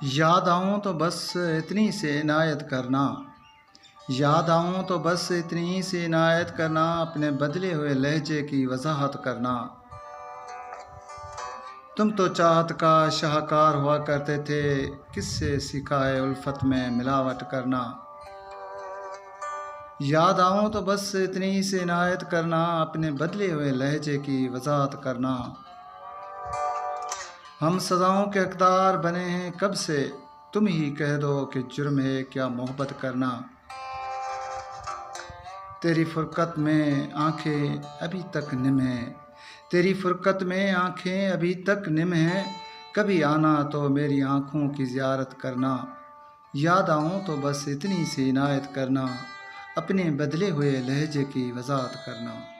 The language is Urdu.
یاد آؤں تو بس اتنی سے عنایت کرنا، یاد آؤں تو بس اتنی سی عنایت کرنا، اپنے بدلے ہوئے لہجے کی وضاحت کرنا۔ تم تو چاہت کا شاہکار ہوا کرتے تھے، کس سے سیکھا ہے الفت میں ملاوٹ کرنا۔ یاد آؤں تو بس اتنی سی عنایت کرنا، اپنے بدلے ہوئے لہجے کی وضاحت کرنا۔ ہم سزاؤں کے حقدار بنے ہیں کب سے، تم ہی کہہ دو کہ جرم ہے کیا محبت کرنا۔ تیری فرقت میں آنکھیں ابھی تک نم ہیں، تیری فرقت میں آنکھیں ابھی تک نم ہیں، کبھی آنا تو میری آنکھوں کی زیارت کرنا۔ یاد آؤں تو بس اتنی سی عنایت کرنا، اپنے بدلے ہوئے لہجے کی وضاحت کرنا۔